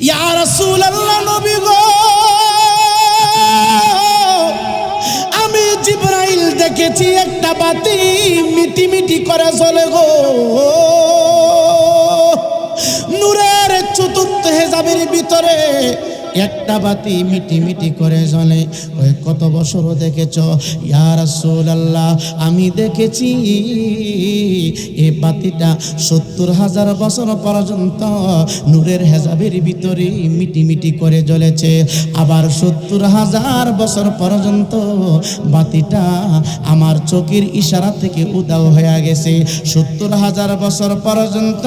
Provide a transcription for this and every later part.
ইয়া রাসূলুল্লাহ নবী গো, আমি জিবরাইল দেখেছি একটা বাতি মিটি মিটি করে জ্বলে গো। নূরের চতুর্থ হেজাবের ভিতরে একটা বাতি মিটি মিটি করে জ্বলে। ওই কত বছর দেখেছ? ইয়া রাসূলুল্লাহ আমি দেখেছি এই বাতিটা ৭০,০০০ বছর পর্যন্ত নূরের হেজাবের ভিতরে মিটি মিটি করে জ্বলেছে। আবার ৭০,০০০ বছর পর্যন্ত বাতিটা আমার চোখের ইশারা থেকে উধাও হয়ে গেছে। ৭০,০০০ বছর পর্যন্ত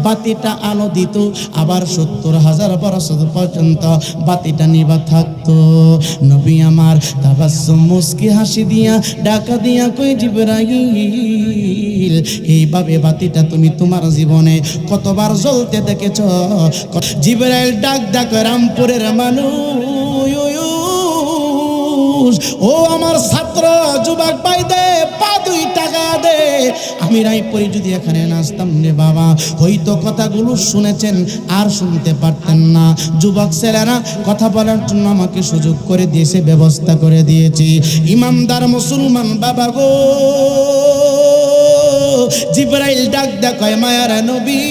বাতিটা আলো দিত, আবার ৭০,০০০ বছর পর্যন্ত বাতিটা নিভা থাকতো। নবী আমার তাবাসসুম মুস্কি হাসি দিয়া ডাকা দিয়া কই জিবরাইল, এইভাবে বাতিটা তুমি তোমার জীবনে কতবার জ্বলতে দেখেছ? জিবরাইল ডাক রামপুরের মানুষ, ও আমার ছাত্র যুবক ভাই দে পা 2 টাকা দে, আমি রায়পুরে যদি এখানে নাচতাম রে বাবা, হয়তো কথাগুলো শুনেছেন আর শুনতে পারতেন না। যুবক ছেলেরা কথা বলার জন্য আমাকে সুযোগ করে দিয়েছে, ব্যবস্থা করে দিয়েছি। ইমানদার মুসলমান বাবা গো, জিবরাইল ডাক কয় মায়ার নবী,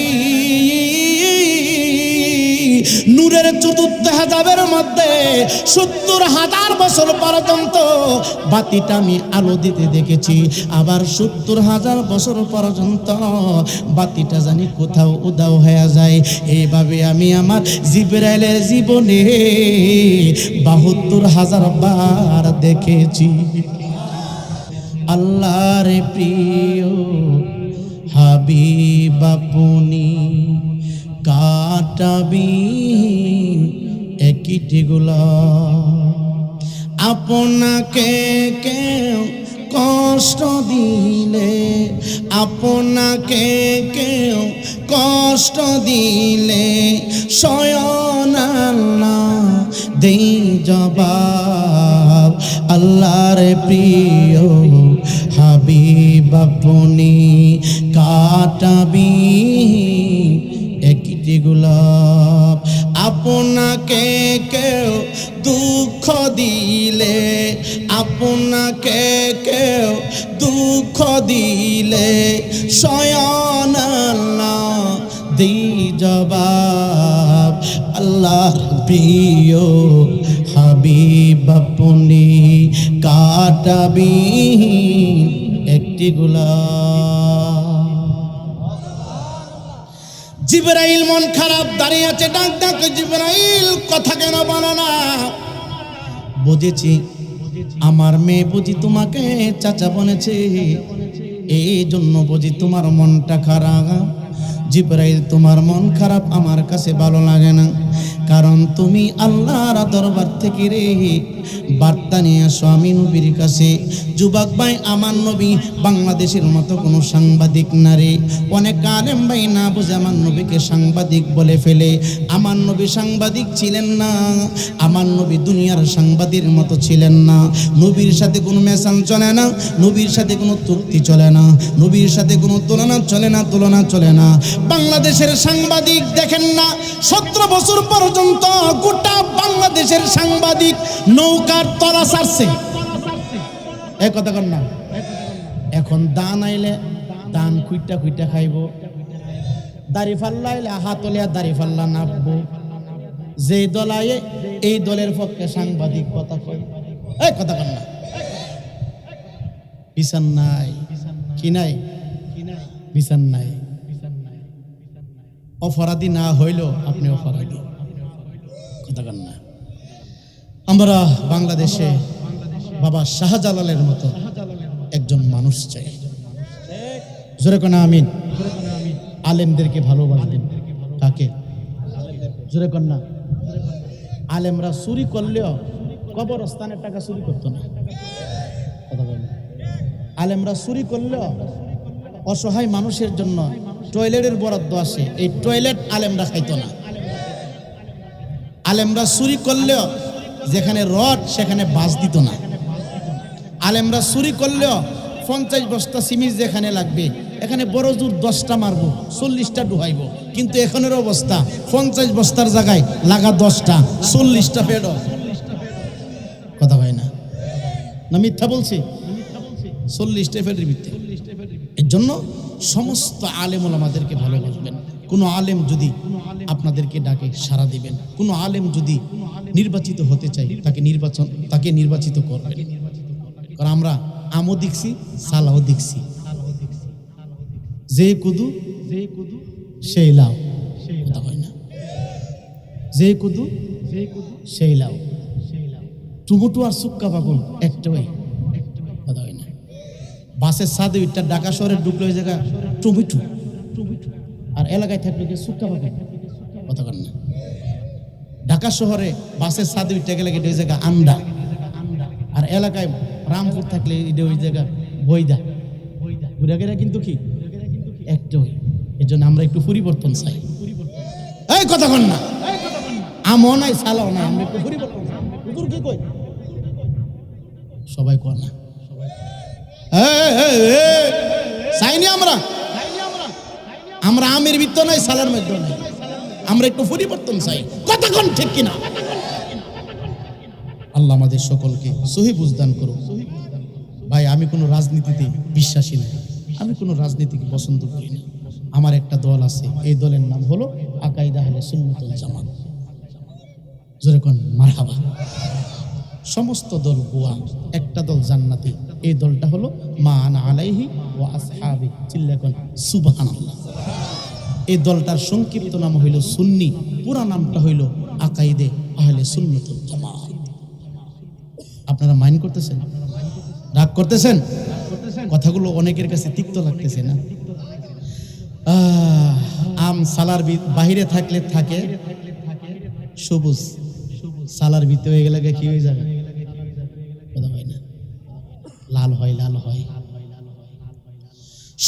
নূরের চতুর্থ হেজাবের মধ্যে ৭০,০০০ বছর পর্যন্ত বাতিটা আমি আলো দিতে দেখেছি, আবার ৭০,০০০ বছর পর্যন্ত বাতিটা জানি কোথাও উধাও হয়ে যায়। এইভাবে আমি আমার জিবরাইলের জীবনে ৭২,০০০ বার দেখেছি। আল্লাহর প্রিয় হাবিব আপনি কাটাবিহীন একটি গোলাপ, আপনাকে কেউ কষ্ট দিলে, আপনাকে কেউ কষ্ট দিলে স্বয়ং আল্লাহ দেই জবাব। আল্লাহর প্রিয় হাবিব আপনি কাটাবিহীন একটি গোলাপ, আপনাকে কেউ দুঃখ দিলে, আপনাকে কেউ দুঃখ দিলে স্বয়ং আল্লাহ দেই জবাব। আল্লাহর প্রিয় হাবিব আপনি কাটাবিহীন একটি গোলাপ। জিবরাইল মন খারাপ দাঁড়িয়ে আছে, ডাক জিবরাইল কথা কেন বলো না? বুঝেছি আমার মেয়ে বুঝি তোমাকে চাচা বলেছে, এই জন্য বুঝি তোমার মনটা খারাপ। জিবরাইল তোমার মন খারাপ আমার কাছে ভালো লাগে না, কারণ তুমি আল্লাহর দরবার থেকে রে বার্তা নিয়ে আসো আমি নবীর কাছে। যুবক ভাই, আমার নবী বাংলাদেশের মতো কোনো সাংবাদিক না রে। অনেক আলেম ভাই না বুঝে আমার নবীকে সাংবাদিক বলে ফেলে। আমার নবী সাংবাদিক ছিলেন না, আমার নবী দুনিয়ার সাংবাদিকের মতো ছিলেন না। নবীর সাথে কোনো মেশাল চলে না, নবীর সাথে কোনো চুক্তি চলে না, নবীর সাথে কোনো তুলনা চলে না। বাংলাদেশের সাংবাদিক দেখেন না, 17 বছর পর্যন্ত গোটা বাংলাদেশের সাংবাদিক নৌকার তলা ছাড়ছে। এই কথা কর না। এখন দান আইলে দান খুইটা খাইব, দাড়ি ফাল্লা আইলে হাতলিয়া দাড়ি ফাল্লা নাববো। যে দল আয়ে এই দলের পক্ষে সাংবাদিক কথা কয়। এই কথা কর না। বিচার নাই, কি নাই? বিচার নাই। অপরাধী না হইল আপনি অপরাধী, কথা কর না। আমরা বাংলাদেশে বাবা শাহজালালের মতো একজন মানুষ চাই। জোরে কোন আমিন। আলেমদেরকে ভালোবাসবেন। কাকে? জোরে কোন না। আলেমরা চুরি করলেও কবরস্থানের টাকা চুরি করতো না, কথা বলেন। আলেমরা চুরি করলেও অসহায় মানুষের জন্য টয়লেটের বরাদ্দ আসে, এই টয়লেট আলেমরা খাইতো না। আলেমরা চুরি করলেও যেখানে রড সেখানে বাস দিত না। আলেমরা চুরি করলেও 50 বস্তা সিমেন্ট যেখানে লাগবে এখানে বড় জোর 10টা মারবো, 40টা ডুহাইব, কিন্তু এখানের অবস্থা 50 বস্তার জায়গায় লাগা 10টা, 40টা পেড। কথা হয় না, না মিথ্যা বলছি? 40টা পেডের ভিত্তি। এর জন্য সমস্ত আলেম ওলামাদেরকে ভালোবাসবেন। কোনো আলেম যদি আপনাদেরকে ডাকে সাড়া দিবেন, কোনো আলেম যদি নির্বাচিত হতে চাই তাকে নির্বাচিত করবেন। কারণ আমরা আমও দেখছি, সালাও দেখছি, যে কুদু সেই লাও, কথা হয় না, যে কুদু সেই লাও, টুমুটু আর সুক্কা বাগুন একটাই, কথা হয় না। বাসের সাথে ওইটা ঢাকা শহরে ঢুকলো ওই জায়গা টমেটো, আর এলাকায় থাকলে কি সুক্কা বাগুন, কথা কন না। ঢাকা শহরে বাসের সাথে ওইটা গেলে ওই জায়গা আন্ডা, আর এলাকায় রামপুর থাকলে ওই জায়গা বইদা, ঘুরাঘেরা কিন্তু কি একটাই। এর জন্য আমরা একটু পরিবর্তন চাই। এই কথা কন না, আমও নাই সালাও নাই, আমরা একটু পরিবর্তন চাই। কুকুর কি কই সবাই কর না, চাইনি আমরা আমের ভিতর নাই, সালার মধ্যে নাই, আমরা একটু পরিবর্তন চাই। কতক্ষণ ঠিক কিনা? আল্লাহ আমাদের সকলকে সহি বুঝদান করুন। ভাই, আমি কোনো রাজনীতিতে বিশ্বাসী নাই, আমি কোনো রাজনীতিকে পছন্দ করি না। আমার একটা দল আছে, এই দলের নাম হলো আকাইদা আহলে সুন্নাত ওয়াল জামাত। জোরে কোন মারহাবা। সমস্ত দল বুয়া, একটা দল জান্নাতি, এই দলটা হলো মা আনা আলাইহি ওয়া আসহাবি। চিল্লাকন সুবহানাল্লাহ। এই দলটার সংক্ষিপ্ত নাম হইল সুন্নি, পুরা নামটা হইল আকাইদে আহলে সুন্নাত ওয়াল জামাত। আপনারা মাইন্ড করতেছেন? রাগ করতেছেন? কথাগুলো অনেকের কাছে তিক্ত লাগতেছে না? আম সালার বাহিরে থাকলে থাকে সবুজ, সালার ভিতরে হয়ে গেলে কি হয়ে যাবে? কথা হয় না, লাল হয়, লাল হয়।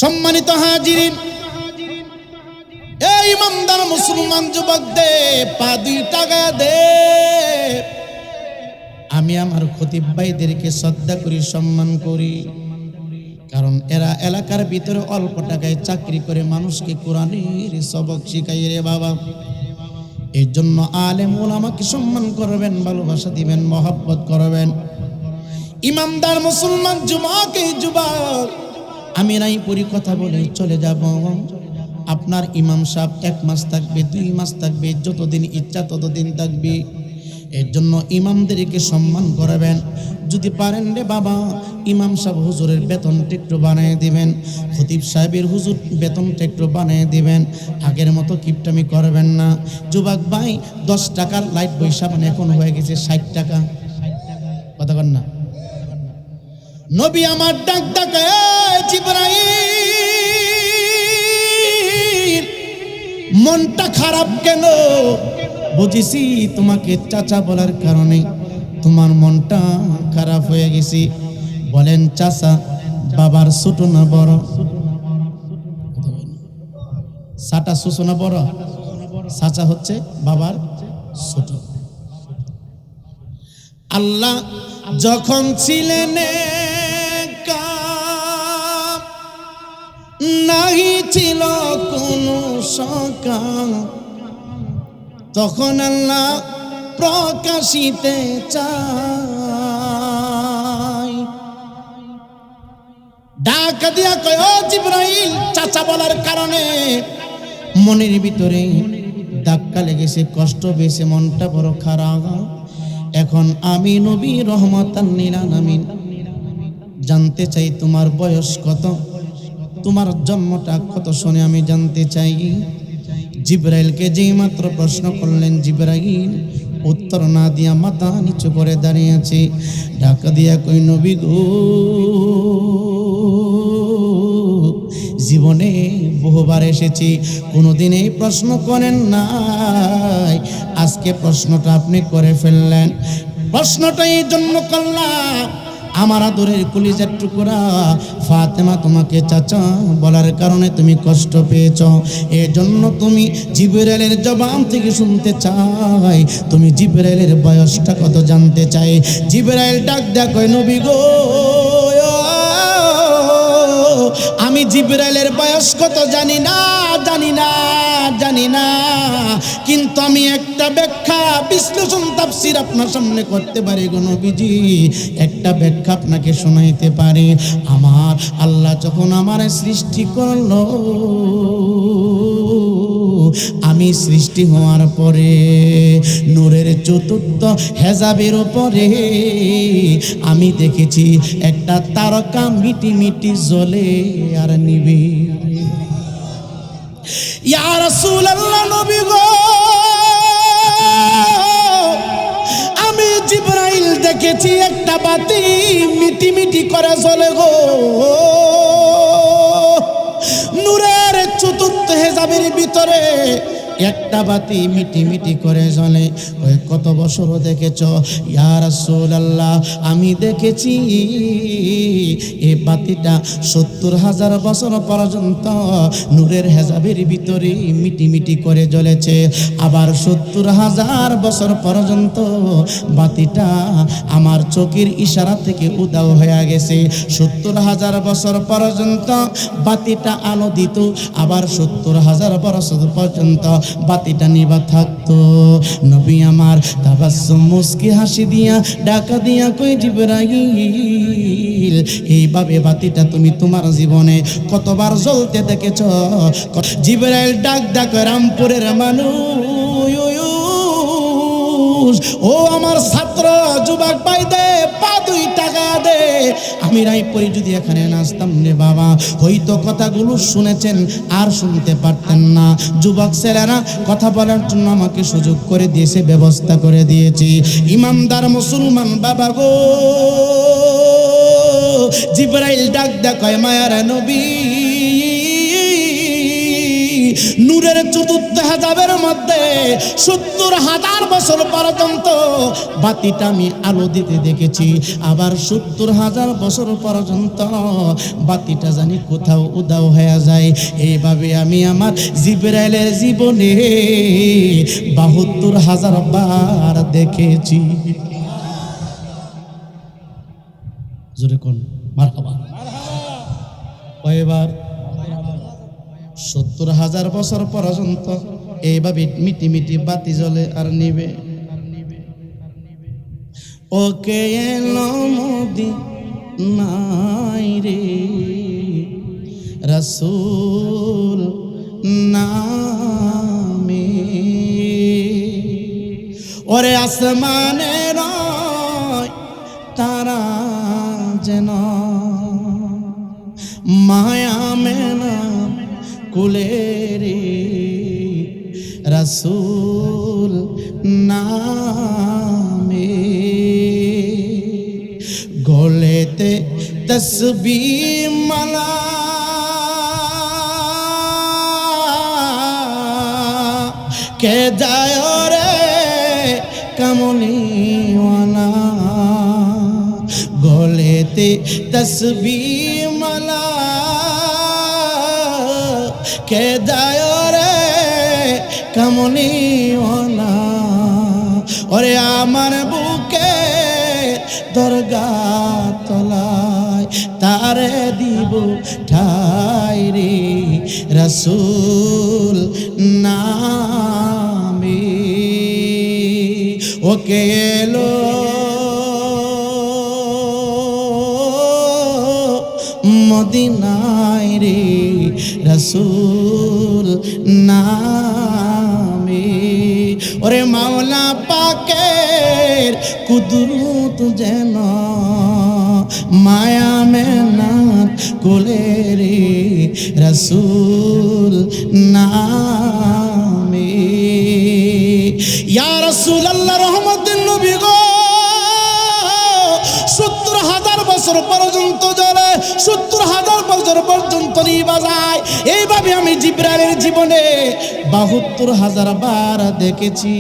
সম্মানিত হাজিরিন, এই ইমানদার মুসলমান যুবকদের পা 2 টাকা দে। আমি আমার খতিব ভাইদেরকে শ্রদ্ধা করি, সম্মান করি, কারণ এরা এলাকার ভিতরে অল্প টাকায় চাকরি করে মানুষকে কোরআনের সবক শিখাই রে বাবা। এর জন্য আলেম ওলামাকে সম্মান করবেন, ভালোবাসা দিবেন, মহব্বত করবেন। ইমানদার মুসলমান যুবক, আমি নাই পরি কথা বলে চলে যাব। আপনার ইমাম সাহেব 1 মাস থাকবে, 2 মাস থাকবে, যতদিন ইচ্ছা ততদিন থাকবে। এর জন্য ইমামদেরকে সম্মান করবেন। যদি পারেন রে বাবা, ইমাম সাহেব হুজুরের বেতনটা একটু বানিয়ে দিবেন, খতিব সাহেবের হুজুর বেতনটা একটু বানিয়ে দিবেন। আগের মতো কিপটামি করবেন না। যুবক ভাই, 10 টাকার লাইট বৈশাখ এখন হয়ে গেছে 60 টাকা। কথা কন না। নবী আমার ডাক ডাকে, জিবরাইল মনটা খারাপ কেন? বুঝেছি তোমাকে চাচা বলার কারণে তোমার মনটা খারাপ হয়ে গেছে। বলেন চাচা বাবার ছোট না বড়? চাচা ছোট না বড়? চাচা হচ্ছে বাবার ছোট। আল্লাহ যখন ছিলেন নাহি ছিল কোনো সকাল, তখন আল্লাহ প্রকাশিতে চাই। ডাক দিয়া কয়, ও জিবরাইল, চাচা বলার কারণে মনের ভিতরে ধাক্কা লেগেছে, কষ্ট পেয়েছে, মনটা বড় খারাপ। এখন আমি নবী রহমাতাল লিল আলামিন জানতে চাই তোমার বয়স কত, তোমার জন্মটা কত শুনে আমি জানতে চাই। জিবরাইলকে যেই মাত্র প্রশ্ন করলেন, জিবরাইল উত্তর না দিয়া মাথা নিচু করে দাঁড়িয়ে আছে। ডাকা দিয়া কই, নবী গো, জীবনে বহুবার এসেছি, কোনোদিন এই প্রশ্ন করেন নাই, আজকে প্রশ্নটা আপনি করে ফেললেন। প্রশ্নটা এই জন্য করলাম, আমার আদরের কলিজার টুকরা ফাতেমা তোমাকে চাচা বলার কারণে তুমি কষ্ট পেয়েছ। এই জন্য তুমি জিবরাইলের জবান থেকে শুনতে চাই, তুমি জিবরাইলের বয়সটা কত জানতে চাই। জিবরাইল ডাক দেয়া কয়, নবী গো, আমি আমি জিবরাইলের বয়স কত জানি না, কিন্তু আমি একটা ব্যাখ্যা বিশ্লেষণ তাফসীর আপনার সামনে করতে পারি গো নবীজি, একটা ব্যাখ্যা আপনাকে শোনাইতে পারি। আমার আল্লাহ যখন আমার সৃষ্টি করলো, আমি সৃষ্টি হওয়ার পরে নূরের চতুর্থ হেজাবের উপরে আমি দেখেছি একটা তারকা মিটি মিটি জ্বলে আর নিবে। ইয়া রাসূলুল্লাহ, নবী গো, আমি জিবরাইল দেখেছি একটা বাতি মিটি মিটি করে জ্বলে গো। নূরের চতুর্থ হেজাবের ভিতরে একটা বাতি মিটি মিটি করে জ্বলে। ওই কত বছর দেখেছ? ইয়া রাসূলুল্লাহ, আমি দেখেছি এই বাতিটা ৭০,০০০ বছর পর্যন্ত নূরের হেজাবের ভিতরে মিটি মিটি করে জ্বলেছে। আবার ৭০,০০০ বছর পর্যন্ত বাতিটা আমার চোখের ইশারা থেকে উধাও হয়ে গেছে। ৭০,০০০ বছর পর্যন্ত বাতিটা আলো দিত, আবার ৭০,০০০ বছর পর্যন্ত বাতিটা নিভা থাকতো। নবী আমার তাবাসসুম মুস্কি হাসি দিয়া ডাকা দিয়া কই, জিবরাইল, এইভাবে বাতিটা তুমি তোমার জীবনে কতবার জ্বলতে দেখেছ? জিবরাইল ডাক রামপুরের মানুষ, ও আমার ছাত্র যুবক ভাই দে, পা 2 টাকা দে, আমি রায়পুরে যদি এখানে নাচতাম রে বাবা, হয়তো কথাগুলো শুনেছেন আর শুনতে পারতেন না। যুবক ছেলেরা কথা বলার জন্য আমাকে সুযোগ করে দিয়েছে, ব্যবস্থা করে দিয়েছি। ইমানদার মুসলমান বাবা গো, জিবরাইল ডাক কয়, মায়ার নবী, নূরের চতুর্থ হেজাবের মধ্যে ৭০,০০০ বছর পর্যন্ত বাতিটা আমি আলো দিতে দেখেছি, আবার ৭০,০০০ বছর পর্যন্ত বাতিটা জানি কোথাও উধাও হয়ে যায়। এইভাবে আমি আমার জিবরাইলের জীবনে ৭২,০০০ বার দেখেছি। জোরে কোন মারহাবা। কয়বার? ৭০,০০০ বছর পর্যন্ত এইভাবে মিটি মিটি বাতি জ্বলে আর নিবে। ওকে এলো মদিনায় রে রাসূল নামে, ওরে আসমানে নয় তারা যেন মায়া মেনা কুলেরে রাসূল নামে, গলেতে তসবিহ মালা কে যায় রে কামলিওয়ালা, গলেতে তসবিহ মালা কে যায় রে কামলিওয়ালা, ওরে আমার বুকে দরগা তলায় তারে দিব ঠাই রে রাসূল নামে। ওকে এলো মদিনায় রে রাসূল নামে, ওরে মাওলা পাকের কুদরত যেন মায়া মেনাত কোলে রে রাসূল নামে। ইয়া রাসূলুল্লাহ, রহমতের নবী গো, ৭০,০০০ বছর পর্যন্ত জ্বলে, ৭০,০০০ বছর পর্যন্ত নিভা যায়। এইভাবে আমি জিবরাইলের জীবনে 72,000 বার দেখেছি।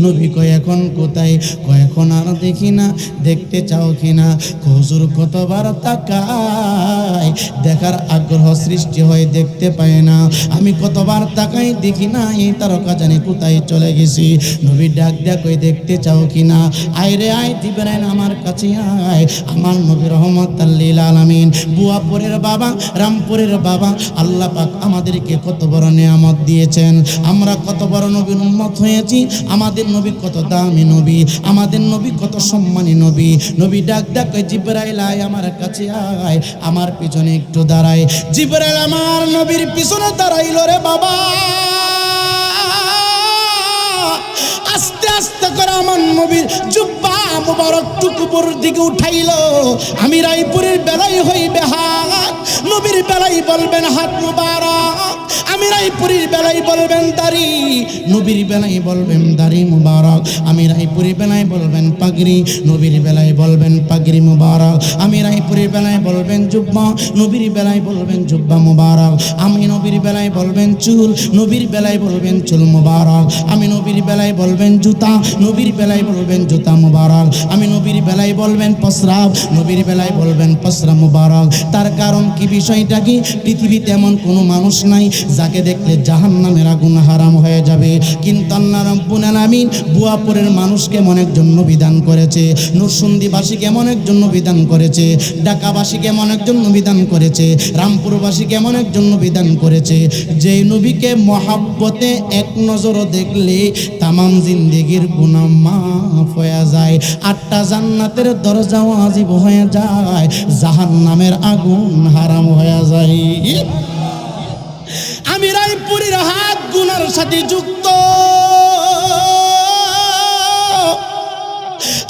নবী কয় এখন কোথায়? কয় এখন আর দেখি না, দেখতে চাও কিনা? হুজুর কতবার তাকাই, দেখার আগ্রহ সৃষ্টি হয়, দেখতে পাই না। আমি কতবার তাকাই, দেখি না, এই তারকা জানি কোথায় চলে গেছি। নবী ডাক দেয়া কই দেখতে চাও কিনা? আয় রে আয়, জিবরাইল আমার কাছে আয়। আমার নবী রহমাতাল লিল আলামিন, বুয়াপুরের বাবা, রামপুরের বাবা, আল্লাহ পাক আমাদেরকে কত বড় নিয়ামত দিয়েছেন। আমরা কত বড় নবীর উম্মত হয়েছি। আমাদের নবী কত দামি নবী, আমাদের নবী কত সম্মানী নবী। নবী ডাক ডাক জিবরাইল আয় আমার কাছে আয়, আমার পিছনে একটু দাঁড়ায়। জিবরাইল আমার নবীর পিছনে দাঁড়াইল রে বাবা। আস্তে আস্তে করে আমার নবীর জুব্বা মুবারক টুকুপুর দিকে উঠাইল। আমি রায়পুরের বেলায় হইবে হাত, নবীর বেলায় বলবেন হাত মুবারক। আমি রায়পুরের বেলায় বলবেন দাড়ি, নবীর বেলায় বলবেন দাড়ি মুবারক। আমি রায়পুরের বেলায় বলবেন পাগড়ি, নবীর বেলায় বলবেন পাগড়ি মুবারক। আমি রায়পুরের বেলায় বলবেন জুব্বা, নবীর বেলায় বলবেন জুব্বা মুবারক। আমি নবীর বেলায় বলবেন চুল, নবীর বেলায় বলবেন চুল মুবারক। আমি নবীর বেলায় বলবেন জুতা, নবীর বেলায় বলবেন জুতা মুবারক। আমি নবীর বেলায় বলবেন প্রস্রাব, নবীর বেলায় বলবেন প্রস্রাব মুবারক। তার কারণ কি, বিষয়টা কি? পৃথিবীতে এমন কোনো মানুষ নাই যাকে দেখলে জাহান্নামের আগুন হারাম হয়ে যাবে, কিন্তু আল্লাহ রাব্বুল আলামিন বুয়াপুরের মানুষকে এমন একজন নবী দান করেছে, নরসিংদীবাসীকে এমন একজন নবী দান করেছে, ঢাকাবাসীকে এমন একজন নবী দান করেছে, রামপুরবাসীকে এমন একজন নবী দান করেছে, যে নবীকে মহাব্বতে এক নজর দেখলে তামাম জিন্দেগির গুনাহ মাফ হয়ে যায়, 8টা জান্নাতের দরজা ওয়াজিব হয়ে যায়, জাহান্নামের আগুন হারাম হয়ে যায়। আমি রায়পুরের হাত গুনার সাথে যুক্ত,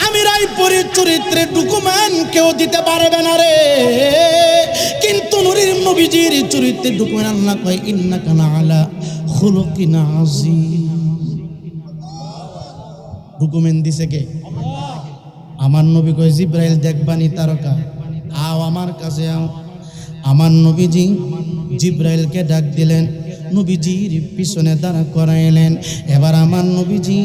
আমি রায়পুরের চরিত্রে ডকুমেন্ট কেউ দিতে পারবে না রে, কিন্তু নূরের নবীজির চরিত্রে ডকুমেন্ট আল্লাহ কয় ইন্নাকা লাআলা খুলুকিন আযীম। ডকুমেন্ট দিছে কে? আমার নবী কয় জিবরাইল দেখবানি তারকা, আও আমার কাছে আও। আমার নবীজি জিবরাইলকে ডাক দিলেন, নবীজির পিছনে দাঁড়া করাইলেন। এবার আমার নবীজি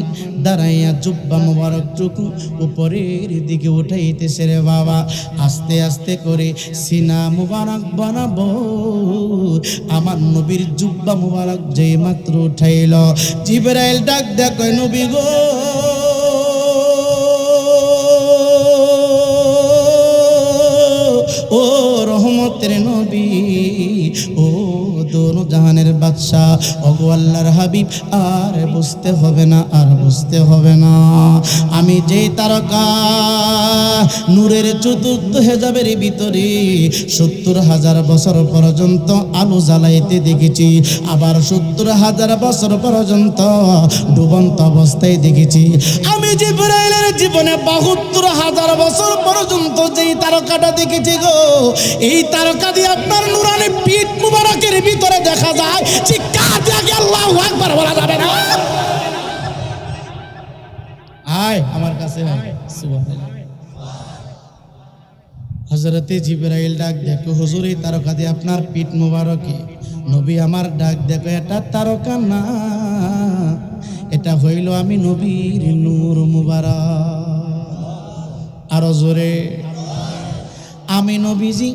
দাঁড়াইয়া জুব্বা মোবারক টুকু উপরের দিকে উঠাইতেছে রে বাবা। আস্তে আস্তে করে সিনা মুবারক বানাবো। আমার নবীর জুব্বা মুবারক যে মাত্র উঠাইল, জিবরাইল ডাক দেখ নবী গো, ও রহমতের নবী, ও দোনো জাহানের বাদশা, ওগো আল্লাহর হাবিব, আর বুঝতে হবে না, আর বুঝতে হবে না। আমি যেই তারকা নূরের চতুর্থ হেজাবের ভিতরে 70,000 বছর পর্যন্ত আলো জ্বালাইতে দেখেছি, আবার 70,000 বছর পর্যন্ত ডুবন্ত অবস্থায় দেখেছি। আমি জিবরাইলের জীবনে 72,000 বছর পর্যন্ত যেই তারকাটা দেখেছি গো, এই তারকা দিয়ে আপনার নুরানি পিঠ মুবারকের ভিতরে দেখা যায়, চিৎকার দিয়ে আল্লাহু আকবার বলা যাবে না? আয় আমার কাছে আয়। সুবহানাল্লাহ। হযরতে জিবরাইল ডাক দেখো, হুজুর এই তারকা দিয়ে আপনার পিঠ মুবারকে। নবী আমার ডাক দেখো, এটা তারকা না, এটা হইল আমি নবীর নূর মুবারক। আরো জোরে, আমি নবীজি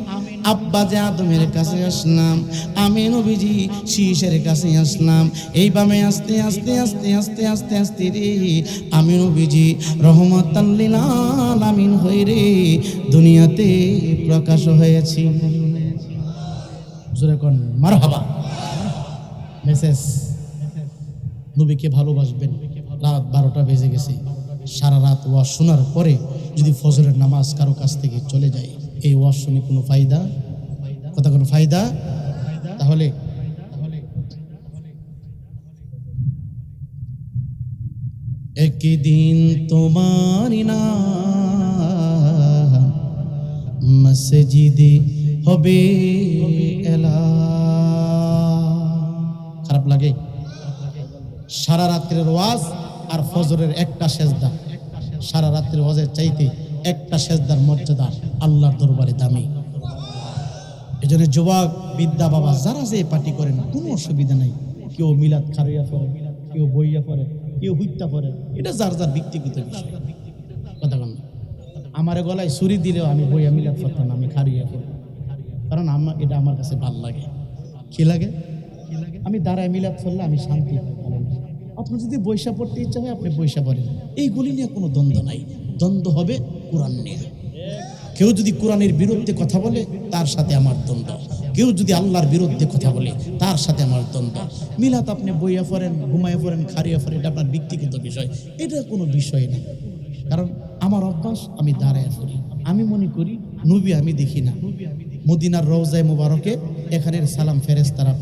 আব্বাজে আদমের কাছে আসলাম, আমি নবীজি শীষের কাছে আসলাম। এইভাবে আস্তে আস্তে আস্তে আস্তে আস্তে আস্তে রে আমি নবীজি রহমাতাল লিল আলামিন হই রে দুনিয়াতে প্রকাশ হয়েছি। জোরে কোন মারহাবা। মেসেজ, নবীকে ভালোবাসবেন। রাত 12টা বেজে গেছে, সারা রাত ওয়াজ শোনার পরে যদি ফজরের নামাজ কারো কাছ থেকে চলে যায়, এই ওয়াজ শুনে কোনো ফায়দা? কথা কোনো ফায়দা? তাহলে একদিন তোমার নাম মসজিদে হবে এলান। খারাপ লাগে? সারা রাত্রের ওয়াজ আর ফজরের একটা সেজদা, সারা রাত্রের ওয়াজের চাইতে একটা সেজদার মর্যাদা আল্লাহর দরবারে দামি। এজন্য যুবক বিদ্যা বাবা যারা যে পার্টি করেন কোনো অসুবিধা নাই, কেউ মিলাদ খারইয়া পড়ে, কেউ বইয়া পড়ে, কেউ হুইত্যা পড়ে, এটা যার যার ব্যক্তিগত বিষয়। কথা বল না, আমার গলায় ছুরি দিলেও আমি বইয়া মিলাদ পড়তাম না, আমি খারইয়া পড়ি, কারণ এটা আমার কাছে ভাল লাগে। কি লাগে? আমি দাঁড়ায় মিলাদ পড়লে আমি শান্তি পাই, ভালো লাগে। আপনি যদি বৈশা পড়তে ইচ্ছা হয় আপনি বৈশা পড়েন, এইগুলি নিয়ে কোনো দ্বন্দ্ব নাই। দ্বন্দ্ব হবে কোরআন নিয়ে। কেউ যদি কোরআনের বিরুদ্ধে কথা বলে তার সাথে আমার দ্বন্দ্ব, কেউ যদি আল্লাহর বিরুদ্ধে কথা বলে তার সাথে আমার দ্বন্দ্ব। মিলাদ আপনি বইয়া পড়েন, ঘুমাইয়া পড়েন, খারিয়া পড়েন, এটা আপনার ব্যক্তিগত বিষয়, এটা কোনো বিষয় না। কারণ আমার অভ্যাস, আমি দাঁড়ায় পড়ি। আমি মনে করি নবী আমি দেখি না, মদিনার রওজায়ে মুবারকে এখানের সালাম ফেরেশতারা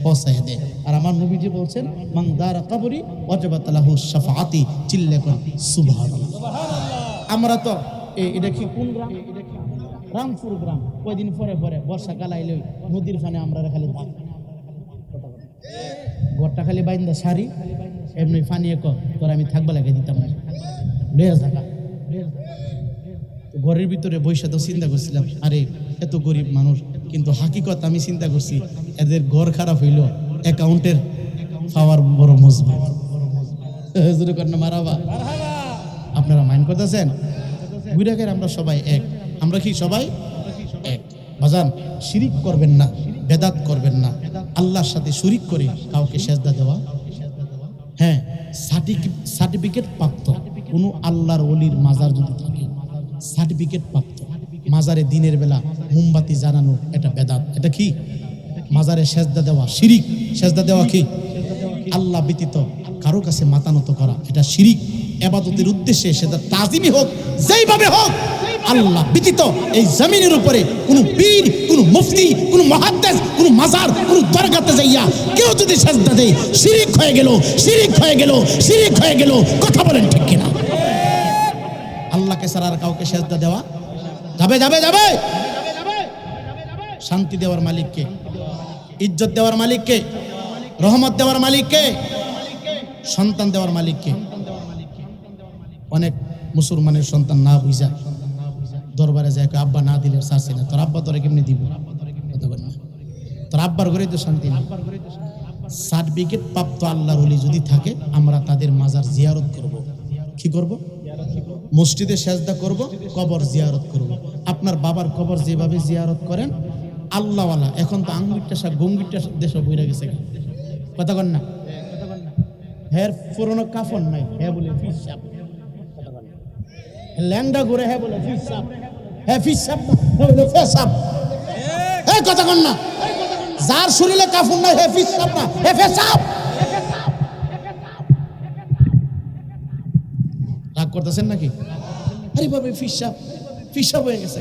পৌঁছায় দেয়। আর আমার নবীজি বলছেন, মান দারা কবরি ওয়াজাবাত লাহু শাফাআতি, চিল্লে কোন সুবহানাল্লাহ। আমরা তো এটা কি কোন গ্রাম? রামপুর গ্রাম। কয়দিন পরে পরে বর্ষাকাল আইলে নদীর ফানে আমরা খালি ঘরটা খালি বাইন্দা সারি এমনি ফানিয়ে তোর আমি থাকবা লাগে দিতাম না, লয়ে থাকা। ঘরের ভিতরে বৈশা তো চিন্তা করছিলাম, আরে এত গরিব মানুষ, কিন্তু হাকিকত আমি চিন্তা করছি এদের ঘর খারাপ হইল, অ্যাকাউন্টের পাওয়ার বড় মজবুত। মারাবা, আপনারা মাইন্ড করতেছেন? বুড়াকের আমরা সবাই এক, আমরা কি সবাই এক? বাজান, শিরিক করবেন না, বেদাত করবেন না, আল্লাহর সাথে শরিক করে কাউকে সেজদা দেওয়া, হ্যাঁ সার্টিফিকেট প্রাপ্ত কোনো আল্লাহর ওলির মাজার যদি থাকে, সার্টিফিকেট প্রাপ্ত মাজারে দিনের বেলা মোমবাতি জ্বালানো, এটা বেদাত। এটা কি? মাজারে সেজদা দেওয়া শিরিক। সেজদা দেওয়া কি? আল্লাহ ব্যতীত কারো কাছে মাথা নত করা, এটা শিরিক। ইবাদতের উদ্দেশ্যে সেটা তাজিমি হোক, যেইভাবে হোক, আল্লাহ ব্যতীত এই জমিনের উপরে কোনো পীর, কোনো মুফতি, কোনো মুহাদ্দিস, কোনো মাজার, কোনো দরগাতে যাইয়া কেউ যদি সেজদা দেয়, শিরিক হয়ে গেল, শিরিক হয়ে গেল, শিরিক হয়ে গেল। কথা বলেন ঠিক কিনা? আল্লাহকে ছাড়া আর কাউকে সেজদা দেওয়া যাবে? যাবে? যাবে? শান্তি দেওয়ার মালিককে, ইজ্জত দেওয়ার মালিককে, রহমত দেওয়ার মালিককে, সন্তান দেওয়ার মালিককে। অনেক মুসলমানের সন্তান না বুঝা দরবারে যায়, আব্বা না দিলে শাসি না, তোর আব্বা তোরা কেমনি দিব? তোর আব্বার ঘরেই তো শান্তি নেই। সার্টিফিকেট প্রাপ্ত আল্লাহর ওলি যদি থাকে, আমরা তাদের মাজার জিয়ারত করব। কি করব? মসজিদে সেজদা করব, কবর জিয়ারত করব। আপনার বাবার কবর যেভাবে জিয়ারত করেন, আল্লাহওয়ালা এখন তো আঙ্গুরটা সব গঙ্গিরটা দেশে বইরা গেছে। কথা কন না? হ্যাঁ পুরনো কাফন নাই, হ্যাঁ বলে ফিসাব। ল্যাংডা ঘুরে হ্যাঁ বলে ফিসাব, হ্যাঁ ফিসাব না, হ্যাঁ বলে ফেসাব। হ্যাঁ কথা কন না? যার শরীরে কাফন নাই, হ্যাঁ ফিসাব না, হ্যাঁ ফেসাব। রাগ করতেছেন নাকি? আরে বাবা ফিসাব, ফিসাব হয়ে গেছে।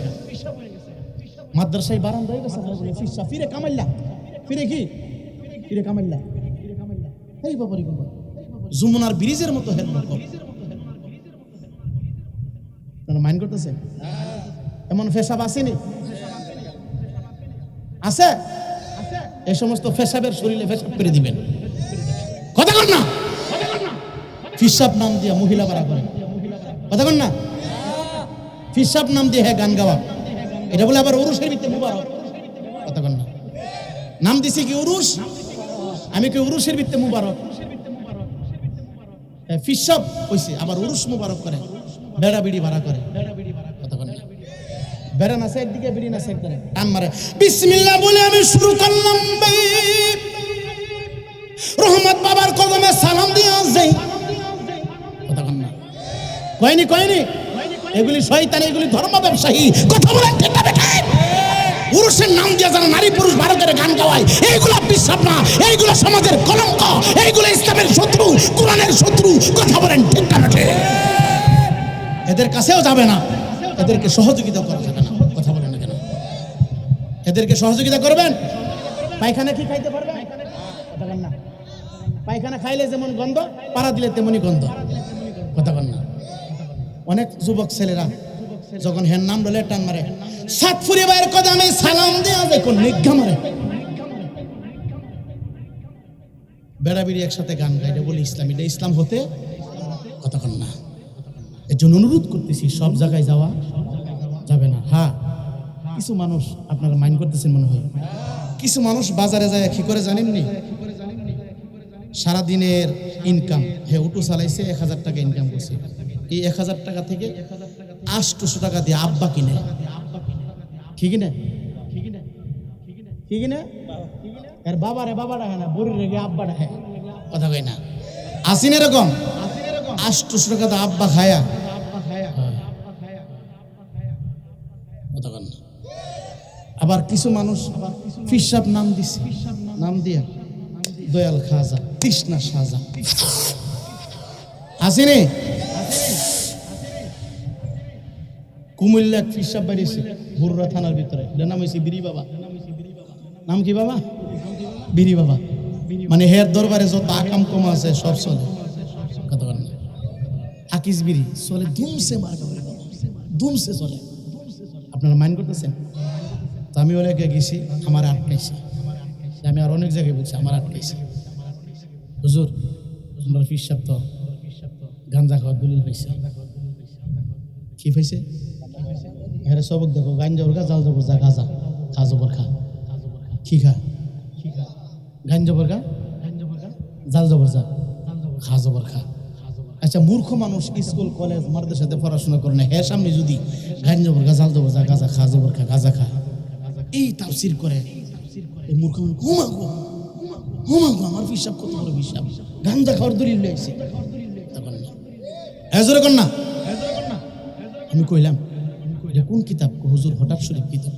মাদ্রাসায় বারান্দা হয়ে গেছে, ফিসাব। ফিরে কামাইল্লা, ফিরে কি? ফিরে কামাইল্লা। এই বাবারি বাবা, যমুনার ব্রিজের মতো হেল মাইন্ড করতেছে। এমন ফেসাব আসেনি? আছে? এই সমস্ত ফেসাবের শরীরে ফেসাব করে দিবেন। কথা কন না? ফিসাব নাম দিয়ে মহিলা বাড়া করে। কথা কন না? ফিসাব নাম দিয়ে হ্যাঁ গান গাওয়া, এটা বলে আবার উরুসের ভিতরে মুবারক। কথা কন না? নাম দিছি কি উরুস, আমি কি উরুসের ভিতরে মুবারক? ফিসাব হইছে, আবার উরুস মুবারক করে, বেড়া বিড়ি ভাড়া করে। কথা কন না? বেড়া নাচে একদিকে, বিড়ি নাচে একদিকে, টান মারে। বিসমিল্লাহ বলে আমি শুরু করলাম, রহমত বাবার কদমে সালাম দিয়ে যাই। কথা কন না? কয়নি কয়নি? এগুলি শয়তান, এগুলি ধর্ম ব্যবসায়ী। কথা বলেন ঠিক না বেটা? পুরুষের নাম দিয়ে যারা নারী পুরুষ ভারতের গান গাওয়ায়, এইগুলো বিশ্বাস না, এইগুলো সমাজের কলঙ্ক, এইগুলো ইসলামের শত্রু, কোরআনের শত্রু। কথা বলেন ঠিক না বেটা? এদের কাছেও যাবে না, এদেরকে সহযোগিতা করা যাবে না। কথা বলেন না কেন? এদেরকে সহযোগিতা করবেন। পায়খানা কি খাইতে পারবে? কথা বলেন না? পায়খানা খাইলে যেমন গন্ধ, পাড়া দিলে তেমনি গন্ধ। কথা বলেন না? অনেক যুবক ছেলেরা যখন হের নাম বলে টান মারে, সাতপুরি ভাইয়ের কদমে সালাম দেয়া যায়, কোন নিজ্ঞা মারে। বেড়াবিড়ি একসাথে গান গায়, এটা বলে ইসলাম। এটা ইসলাম হতে? কথা কন না? এর জন্য অনুরোধ করতেছি, সব জায়গায় যাওয়া যাবে না। হ্যাঁ, কিছু মানুষ আপনারা মাইন্ড করতেছেন মনে হয়, কিছু মানুষ বাজারে যায় কি করে জানেননি? সারাদিনের ইনকাম, হ্যাঁ অটো চালাইছে, 1000 টাকা ইনকাম করছে। এই 1000 টাকা থেকে 800 টাকা দিয়ে আব্বা কিনে, ঠিক না? ঠিক না? এর বাবারে বাবা ডাকে না, বড়ি রেগে আব্বা ডাকে, কথা কই না? আসিন এরকম 800 টাকা দিয়ে আব্বা খায়া, কথা কন না। আবার কিছু মানুষ ফিসাব নাম দিছে, নাম দিয়া দয়াল খাজা, তৃষ্ণা সাজা, আসেনি? কুমিল্লা এক ফিসাব বাড়িয়েছে বরুড়া থানার ভিতরে, এটার নাম হয়েছে বিরি বাবা। নাম কি বাবা? বিরি বাবা। মানে হের দরবারে যত আকাম কমা আছে সব চলে, কথা বল না। আকিস বিরি চলে ধুমসে, ধুমসে চলে। আপনারা মাইন্ড করতেছেন? তো আমি অনেকে গেছি, আমার আটকাইছে। আমি আর অনেক জায়গায় বলছি আমার আটকাইছে। হুজুর আমরা ফিসাব তো গাঞ্জা খাওয়ার দলিল পাইছে। কি পাইছে? হ্যাঁ সবক দেখো, গাঞ্জা বরখা, জাল জবর যা, গাজা খা জবর খা, কি খা? গাঞ্জা বরখা, জাল জবর যা, খা জবর খা। আচ্ছা মূর্খ মানুষ স্কুল কলেজ মারদের সাথে পড়াশোনা করে না, হ্যাঁ সামনে যদি গাঞ্জা বরখা, জাল জবর যা, গাজা খা জবর খা, গাজা খা, এই তাফসীর করে, এই মূর্খ মানুষ ঘুমাগো ঘুমাগো, আমার ফিসাব কত বড় ফিসাব, গাঞ্জা খাওয়ার দলিল লইছে। এজরে কর না, আমি কইলাম এটা কোন কিতাব? হুজুর হঠাৎ শরীফ কিতাব।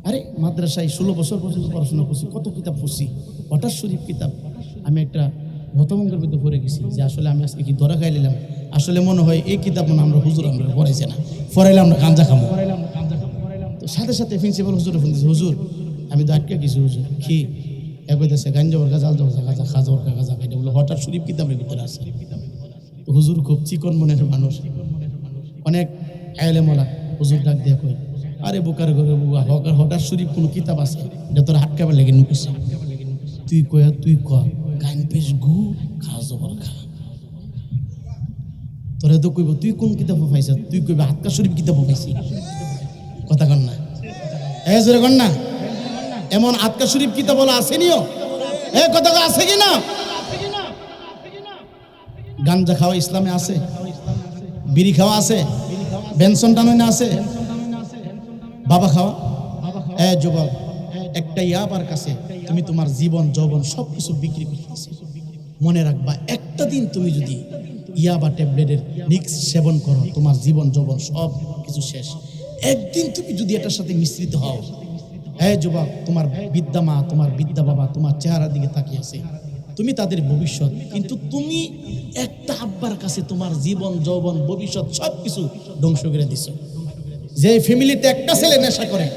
আরে মাদ্রাসায় 16 বছর পর্যন্ত পড়াশোনা করছি, কত কিতাব পড়ছি, হঠাৎ শরীফ কিতাব। আমি একটা হতভঙ্গের ভিতরে পড়ে গেছি যে আসলে আমি আজকে কি ধরা খাই নিলাম। আসলে মনে হয় এই কিতাব মনে আমরা হুজুর আমরা পড়াইছে না, পড়াইলাম না, গাঞ্জা খামো। তো সাথে সাথে প্রিন্সিপাল হুজুরে ফোন দিয়েছে, হুজুর আমি তো আটকে গেছি। হুজুর কি একইতেছে? গাঞ্জা বরখা, জাল জবর গাজা, খাজা বরখা, গাজা খাইটা বলে হঠাৎ শরীফ কিতাবের ভিতরে আছে। হুজুর খুব চিকন মনের মানুষ, অনেক আলেমওয়ালা। হুজুর ডাক দিয়ে কই, আরে বোকার ঘরে বুয়া, হঠাৎ শরীফ কোনো কিতাব আছে এটা তোর হাটকাবার লেগে নুকেছে। তুই কয়া তুই ক গান পেশ গু খা জবর খা, তোরে তো কইব তুই কোন কিতাব পাইছ, তুই কইবা হাতকা শরীফ কিতাব পাইছি, কথা কন না? এ জোরে কন না? এমন হাতকা শরীফ কিতাব বলা আসেনিও, এ কথা আছে কি না? গাঞ্জা খাওয়া ইসলামে আছে, বিড়ি খাওয়া আছে, বেনসন টানো আছে, বাবা খাওয়া। যুবক একটা ইয়াবার কাছে তুমি তোমার জীবন যৌবন সবকিছু বিক্রি করতেছো। মনে রাখবা একটা দিন তুমি যদি ইয়াবা ট্যাবলেটের মিক্স সেবন করো, তোমার জীবন যৌবন সব কিছু শেষ। একদিন তুমি যদি এটার সাথে মিশ্রিত হও, যুবক তোমার বিদ্যা মা, তোমার বিদ্যা বাবা তোমার চেহারার দিকে তাকিয়ে আছে, তুমি তাদের ভবিষ্যৎ। কিন্তু তুমি একটা আব্বার কাছে তোমার জীবন যৌবন ভবিষ্যৎ সবকিছু ধ্বংস করে দিছো। যে ফ্যামিলিতে একটা ছেলে নেশা করে,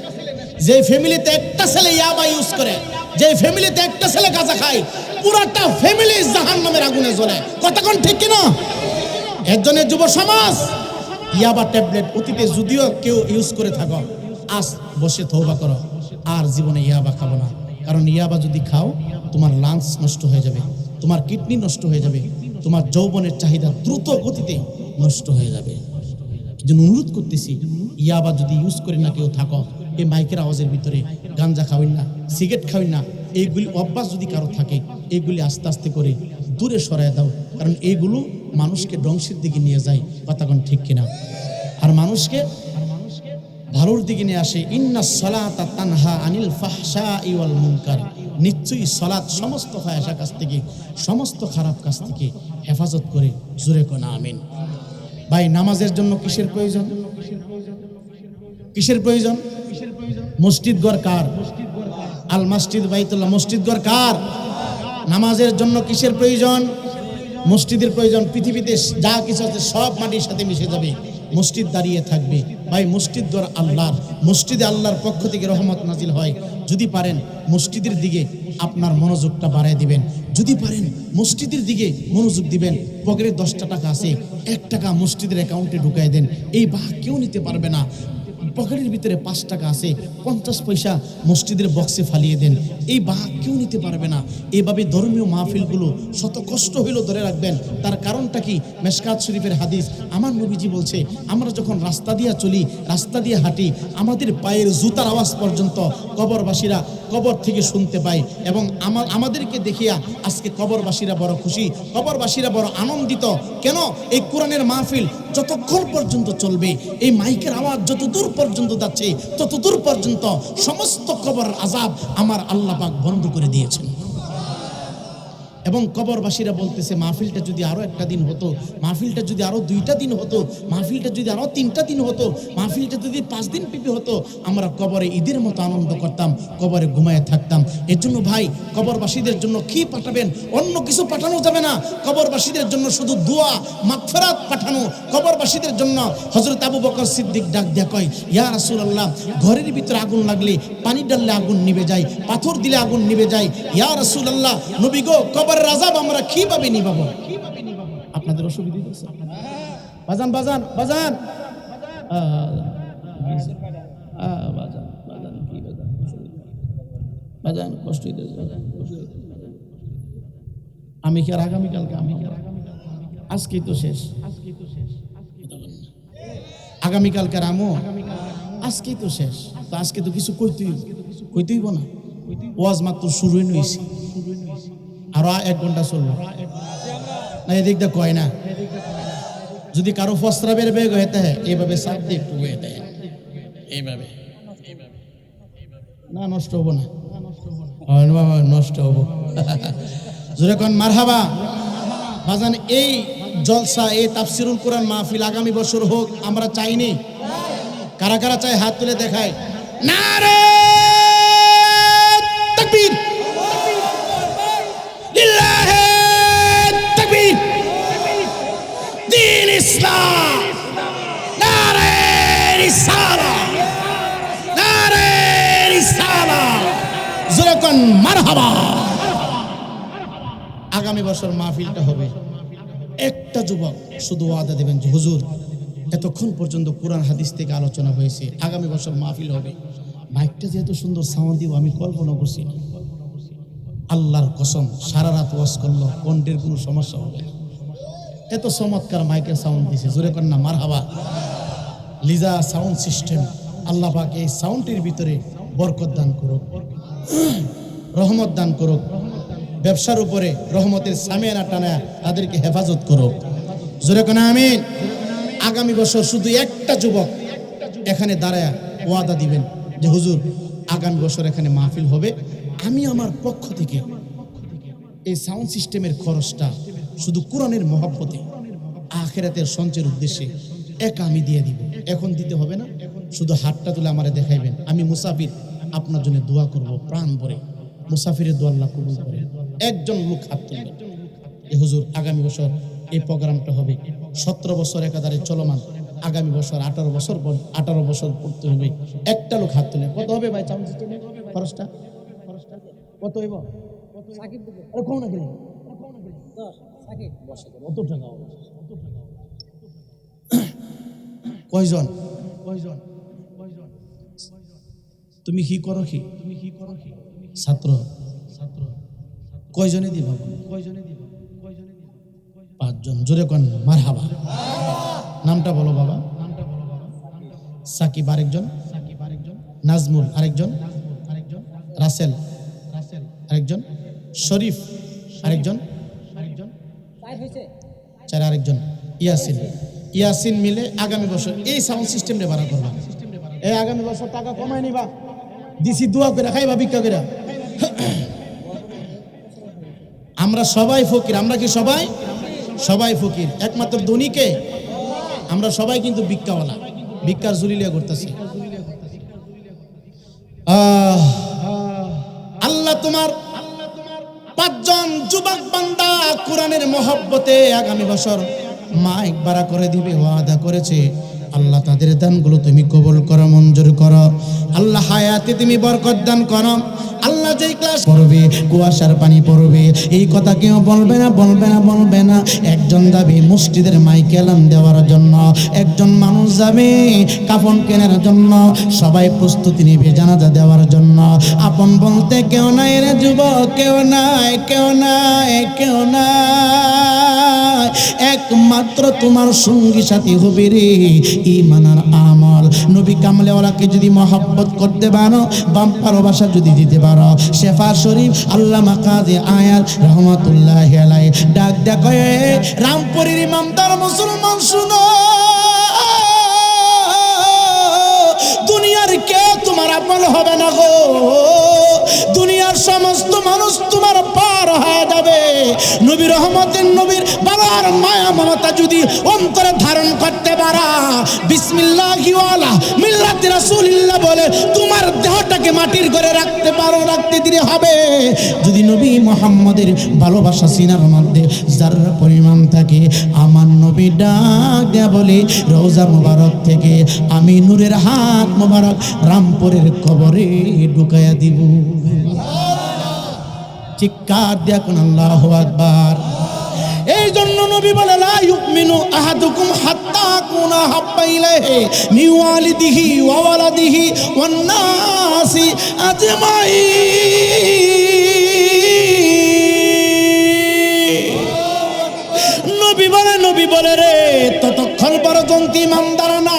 যে ফ্যামিলিতে একটা ছেলে ইয়াবা ইউজ করে, যে ফ্যামিলিতে একটা ছেলে গাঁজা খায়, পুরাটা ফ্যামিলি জাহান্নামের আগুনে জ্বলে, কতক্ষণ ঠিক কিনা? এর জন্য যুব সমাজ ইয়াবা ট্যাবলেট অতীতে যদিও কেউ ইউজ করে থাকো, আজ বসে তওবা করো, আর জীবনে ইয়াবা খাবো না। কারণ ইয়াবা যদি খাও তোমার লাংস নষ্ট হয়ে যাবে, তোমার কিডনি নষ্ট হয়ে যাবে, তোমার যৌবনের চাহিদা দ্রুত গতিতে নষ্ট হয়ে যাবে। এই জন্য অনুরোধ করতেছি, ইয়াবা যদি ইউজ করে না কেউ থাকো, এই মাইকের আওয়াজের ভিতরে গাঞ্জা খাওয়েন না, সিগারেট খাওয়েন না, এইগুলি অভ্যাস যদি কারো থাকে এইগুলি আস্তে আস্তে করে দূরে সরায় দাও। কারণ এইগুলো মানুষকে ধ্বংসের দিকে নিয়ে যায়, কথাক্ষণ ঠিক কিনা? আর মানুষকে ভালোর দিকে নিয়ে আসে। ইন্নাস সালাতা তানহা আনিল ফাহশাই ওয়াল মুনকার, নিশ্চয়ই সালাত সমস্ত ফাহশা কাজ থেকে, সমস্ত খারাপ কাজ থেকে হেফাজত করে। জোরে কোন আমিন। ভাই নামাজের জন্য কিসের প্রয়োজন? কিসের প্রয়োজন? মসজিদ ঘর কার? আল মসজিদ বাইতুল্লাহ, মসজিদ ঘর কার? নামাজের জন্য কিসের প্রয়োজন? মসজিদের প্রয়োজন। পৃথিবীতে যা কিছু আছে সব মাটির সাথে মিশে যাবে, মসজিদ দাঁড়িয়ে থাকবে। ভাই মসজিদ ঘর আল্লাহর, মসজিদে আল্লাহর পক্ষ থেকে রহমত নাজিল হয়। যদি পারেন মসজিদের দিকে আপনার মনোযোগটা বাড়ায় দিবেন, যদি পারেন মসজিদের দিকে মনোযোগ দিবেন। পকেটে 10টা টাকা আছে, 1 টাকা মসজিদের অ্যাকাউন্টে ঢুকাই দেন, এই ভাগ কেউ নিতে পারবে না। পকেটের ভিতরে 5 টাকা আছে, 50 পয়সা মসজিদের বক্সে ফালিয়ে দেন, এই ভাগ কেউ নিতে পারবে না। এইভাবে ধর্মীয় মাহফিলগুলো শত কষ্ট হইলেও ধরে রাখবেন। তার কারণটা কি? মেশকাত শরীফের হাদিস, আমার নবীজি বলছে, আমরা যখন রাস্তা দিয়ে চলি, রাস্তা দিয়ে হাঁটি, আমাদের পায়ের জুতার আওয়াজ পর্যন্ত কবরবাসীরা কবর থেকে শুনতে পায়। এবং আমাদেরকে দেখিয়া আজকে কবরবাসীরা বড় খুশি, কবরবাসীরা বড় আনন্দিত। কেন? এই কোরআনের মাহফিল যতক্ষণ পর্যন্ত চলবে, এই মাইকের আওয়াজ যত দূর পর্যন্ত যাচ্ছে, তত দূর পর্যন্ত সমস্ত কবর আযাব আমার আল্লাহ পাক বন্ধ করে দিয়েছেন। এবং কবরবাসীরা বলতেছে, মাহফিলটা যদি আরো একটা দিন হতো, মাহফিলটা যদি আরো 2টা দিন হতো, মাহফিলটা যদি আরো 3টা দিন হতো, মাহফিলটা যদি 5 দিন পিপি হতো, আমরা কবরে ঈদের মতো আনন্দ করতাম, কবরে ঘুমায় থাকতাম। এর জন্য ভাই, কবরবাসীদের জন্য কি পাঠাবেন? অন্য কিছু পাঠানো যাবে না। কবরবাসীদের জন্য শুধু দোয়া মাগফিরাত পাঠানো। কবরবাসীদের জন্য হযরত আবু বকর সিদ্দিক ডাক দিয়া কয়, ইয়া রাসূলুল্লাহ, ঘরের ভিতরে আগুন লাগলে পানি ঢাললে আগুন নিভে যায়, পাথর দিলে আগুন নিভে যায়। ইয়া রাসূলুল্লাহ, নবী গো, কবরের আযাব আমরা কিভাবে নিভাবো? আপনাদের অসুবিধা হচ্ছে? বাজান বাজান বাজান বাজান কি বাজান কষ্ট হইতেছে। আমি কি আর আগামীকালকে, আজকেই তো শেষ, আগামীকালকে আমো, আজকেই তো শেষ। তো আজকে তো কিছু কইতেইব না, ওয়াজ মাত্র শুরুই হইছে, আরো 1 ঘন্টা চলবে না। এদিক দিয়ে কয় না, যদি কারো ফসরাবের বেগ হইতে হয় এইভাবে চাপ দিয়ে একটু হইতে হয়, এইভাবে না, নষ্ট হবো না, নষ্ট হবো। জোরে কোন মারহাবা। বাজান, এই জলসা, এই তাফসিরুল কোরআন মাহফিল আগামী বছর হোক, আমরা চাইনি। কারা কারা চাই হাত তুলে দেখায়। নারে তাকবীর, লিল্লাহি তাকবীর, দ্বীন ইসলাম, নারে রিসালাত, নারে রিসালাত, জোরে কোন মারহাবা। আগামী বছর মাহফিলটা হবে, একটা যুবক শুধু ওয়াদা দেবেন যে হুজুর, এতক্ষণ পর্যন্ত কোরআন হাদিস থেকে আলোচনা হয়েছে, আগামী বছর মাহফিল হবে। মাইকটা যে এত সুন্দর সাউন্ড দিব আমি কল্পনা করছি না। আল্লাহর কসম, সারা রাত ওয়াজ করলো, কণ্ঠের কোনো সমস্যা হবে না। এত চমৎকার মাইকের সাউন্ড দিছে, জোরে কর না মারহাবা। লিজা সাউন্ড সিস্টেম, আল্লাহ পাক এই সাউন্ডের ভিতরে বরকত দান করুক, রহমত দান করুক। ব্যবসার উপরে রহমতের সামিয়ানা টানা তাদেরকে হেফাজত করুক, জোরে কোন আমিন। আগামী বছর শুধু একটা যুবক এখানে দাঁড়ায় ওয়াদা দিবেন যে হুজুর, আগামী বছর এখানে মাহফিল হবে, আমি আমার পক্ষ থেকে এই সাউন্ড সিস্টেমের খরচটা শুধু কোরআনের মহব্বতে, আখিরাতের সঞ্চয়ের উদ্দেশ্যে একা আমি দিয়ে দিব। এখন দিতে হবে না, শুধু হাতটা তুলে আমারে দেখাইবেন। আমি মুসাফির, আপনার জন্য দোয়া করব প্রাণ ভরে। মুসাফিরের দোয়া আল্লাহ কবুল করে। একজন লোক হাত তুলবেন, এ হুজুর, আগামী বছর এই প্রোগ্রামটা হবে, 17 বছর একাধারে চলমান, আগামী বছর 18 বছর পড়তে হবে। একটা লোক হাত তুলে। কত হবে ভাই সাউন্ড সিস্টেমে খরচটা? কত হইব? আরে কোন না গেলে 10 সাকিব বসে কত টাকা হবে? কয়জন? তুমি কি করো? ছাত্র। কয়জনে দিবা? 5 জন। জোরে কোন মারহাবা। নামটা বলো বাবা। সাকিব আরেকজন, নাজমুল আরেকজন, রাসেল আরেকজন, শরীফ আরেকজন, 4 আরেকজন, ইয়াসিন মিলে আগামী বছর এই সাউন্ড সিস্টেমটা ভাড়া করবা। এই আগামী বছর টাকা কমায় নিবা, দিছি দোয়া করে খাইবা, ভিক্ষা করে। আমরা সবাই ফকির। আমরা কি সবাই ফকির? একমাত্র ধনীকে আমরা সবাই কিন্তু ভিক্ষাওয়ালা, ভিক্ষার জুলিলিয়া করতেছি। আল্লাহ তোমার 5 জন যুবক বান্দা কোরআনের মহব্বতে আগামী বছর মাইক ভাড়া করে দিবে ওয়াদা করেছে। আল্লাহ তাদের দানগুলো তুমি কবুল করো, মঞ্জুর করো। আল্লাহ হায়াতে তুমি বরকত দান করো। আল্লাহ যেই ক্লাস পড়বে কুয়াশার পানি পড়বে, এই কথা কেউ বলবে না, বলবে না, বলবে না। একজন যাবে মসজিদের মাইকে এলান দেওয়ার জন্য, একজন মানুষ যাবে কাফন কেনার জন্য, সবাই প্রস্তুতি নেবে জানাজা দেওয়ার জন্য। আপন বলতে কেউ নাই রে যুবক, কেউ নাই, কেউ নাই, কেউ নাই। একমাত্র তোমার সঙ্গী সাথী হবে রে ঈমান আর আমল। নবী কামলেওয়ালাকে যদি মহব্বত করতে পারো, বাম্পার ভাষা যদি দিতে পারো, শেফা শরীফ আল্লামা কাজী আয়াত রহমাতুল্লাহি আলাইহি ডাক দেখে রামপুরের ইমামদার মুসলমান শুনো, দুনিয়ার কে তোমার আপন হবে না গো, দুনিয়ার সমস্ত মানুষ তোমার পার হয়ে যাবে। নবী রহমতের নবীর বাবার মায়া মমতা যদি অন্তরে ধারণ করতে পারা, বিসমিল্লাহি ওয়ালা মিল্লাতি রাসূলিল্লাহ বলে তোমার দেহটাকে মাটির ঘরে রাখতে পারো, রাখতে দিলে হবে। যদি নবী মুহাম্মদের ভালোবাসা সিনার মধ্যে যারা পরিমাণ থাকে, আমার নবী ডাক দেয়া বলে রওজা মুবারক থেকে আমি নূরের হাত মুবারক রামপুরের কবরে ঢুকাইয়া দিব। চিৎকার দিয়া কোন আল্লাহু আকবার। এই জন্য নবী বলে লা ইউমিনু আহাদুকুম হাত্তা কুনা হাব্বা ইলাইহি মিন ওয়ালিদিহি ওয়া ওয়ালাদিহি ওয়ান নাসি আজমাইন। নবী বলে রে ততক্ষণ পর্যন্ত ইমানদার না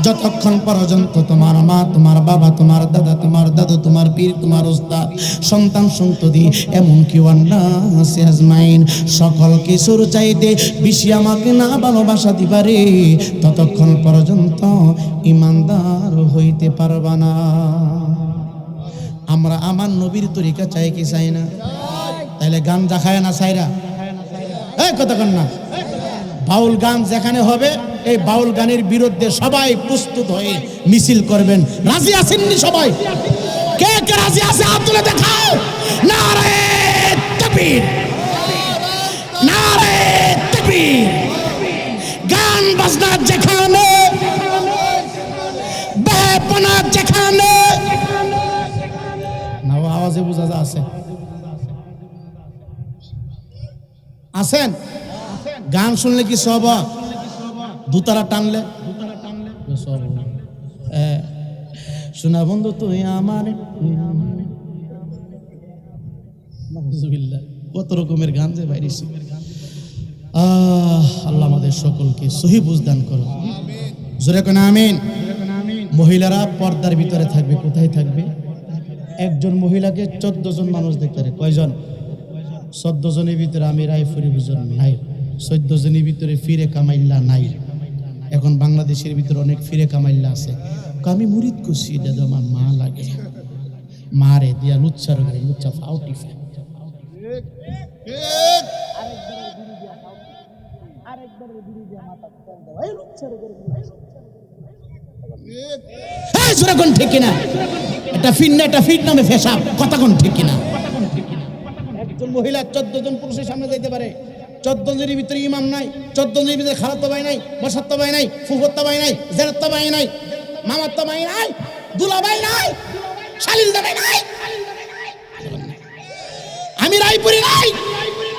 যতক্ষণ পর্যন্ত তোমার মা, তোমার বাবা, তোমার দাদা, তোমার দাদু, তোমার পীর, তোমার উস্তাদ, সন্তান সন্ততি, এমনকি ওয়ান্নাসি আজমাইন সকল কিছুর চাইতে বেশি আমাকে না ভালোবাসা দিবারে, ততক্ষণ পর্যন্ত ইমানদার হইতে পারবা না। আমরা আমার নবীর তরিকা চাই কি চাই না? তাইলে গান দেখায় না চাইরা এই কতক্ষণ না বাউল গান যেখানে হবে, এই বাউল গানের বিরুদ্ধে সবাই প্রস্তুত হয়ে মিছিল করবেন। রাজি আছেননি সবাই? কে কে রাজি আছে হাত তুলে দেখাও। নারে তাকবীর, নারে তাকবীর। গান বাজনা যেখানে, বেপনা যেখানে, না আওয়াজে বোঝা যাচ্ছে আছেন? গান শুনলে কি সব? দুতারা টানলে শোনা বন্ধু তুই আমার, কত রকমের গান যে বাইরেছি। আল্লাহ আমাদের সকলকে সহি বুঝদান করো, জোরে কোন আমিন। মহিলারা পর্দার ভিতরে থাকবে। কোথায় থাকবে? একজন মহিলাকে 14 জন মানুষ দেখতে পারে। কয়জন? 14 জনের ভিতরে আমি রায়পুরি বুঝন নাই, 14 জনের ভিতরে ফিরে কামাইল্লা নাই। এখন বাংলাদেশের ভিতরে অনেক ফিরে কামাইল্লা আছে। আমি মুরিদ করছি, দাদা আমার মা লাগে, মারে দিয়া লুচ্ছার ঘরে লুচ্ছা ফাউটি ফাই। ঠিক কিনা? এটা ফিট না, এটা ফিট নামে ফেসাব। কথা কোন ঠিক কিনা? একজন মহিলা 14 জন পুরুষের সামনে যাইতে পারে। 14 জনের ভিতরে ইমাম নাই, 14 জনের ভিতরে খালাতো ভাই নাই, বসাতো ভাই নাই, ফুফাতো ভাই নাই, জেরাতো ভাই নাই, মামাতো ভাই নাই, দুলা ভাই নাই, শালিলদা ভাই নাই। আমি রায়পুরি নাই,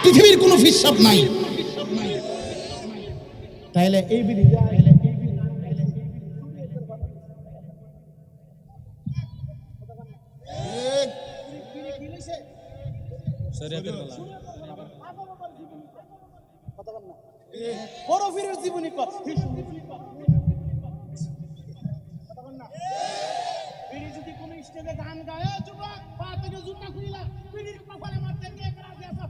পৃথিবীর কোনো ফিসাব নাই। তাইলে এই বিধি জীবনী যদি কোন স্টেজে গান গায়, যুবক পা থেকে জুতা খুইলা পিড়ির কপালে মারতে কে রাজি আছে?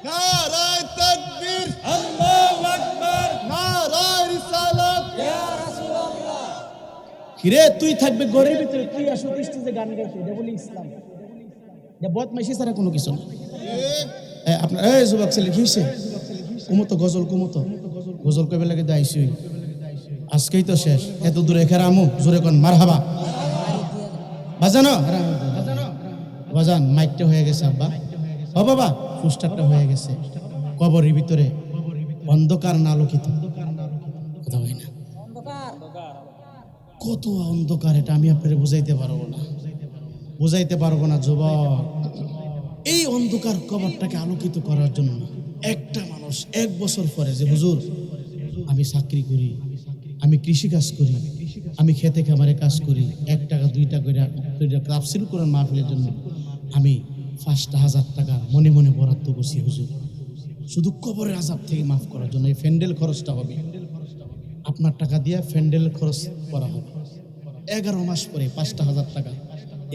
নারায়ে তাকবীর, আল্লাহু আকবার, নারায়ে রিসালাত, ইয়া রাসূলুল্লাহ। কিরে তুই থাকবে ঘরের ভিতরে, তুই আসো স্টেজে গান গাইতে, এটা বলি ইসলাম? এটা বদমাইশি ছাড়া কোনো কিছু না। আপনার এই যুবক ছেলে কি হইছে? কুমতো গজল, কুমতো গজল কবে লাগে দাইছি, আজকেই তো শেষ। এত দূরে খেরা আমু, জোরে কোন মারহাবা। বাজানো বাজান, মাইকটা হয়ে গেছে আব্বা। ও বাবা, পোস্টারটা হয়ে গেছে। কবরের ভিতরে অন্ধকার না আলোকিত? কথা হয় না, কত অন্ধকার, এটা আমি আপনাকে বুঝাইতে পারবো না। বুঝাইতে পারবো না যুবক। এই অন্ধকার কবরটাকে আলোকিত করার জন্য একটা মানুষ 1 বছর পরে যে হুজুর আমি চাকরি করি, আমি কৃষি কাজ করি, আমি খেতে খামারে কাজ করি, 1 টাকা 2 টাকা করে তাফসীর কোরআন মাহফিলের জন্য আমি 5,000 টাকা মনে মনে বরাদ্দ করছি হুজুর, শুধু কবরের আযাব থেকে মাফ করার জন্য। এই ফ্যান্ডেল খরচটা হবে, আপনার টাকা দিয়ে ফ্যান্ডেল খরচ করা হবে। 11 মাস পরে 5,000 টাকা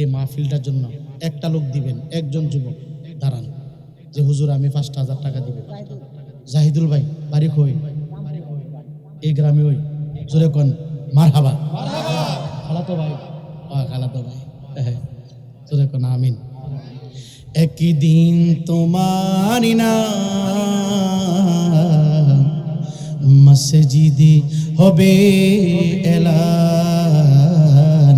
এই মাহফিলটার জন্য একটা লোক দিবেন। একজন যুবক দাঁড়ান যে হুজুর আমি 5,000 টাকা দিব। জাহিদুল ভাই বাড়ি কই? এই গ্রামে ওই জোরে কোন মারহাবা। খালাতো ভাই, খালাতো ভাই, জোরে কোন আমিন। একদিন তোমার নাম মসজিদে হবে এলান,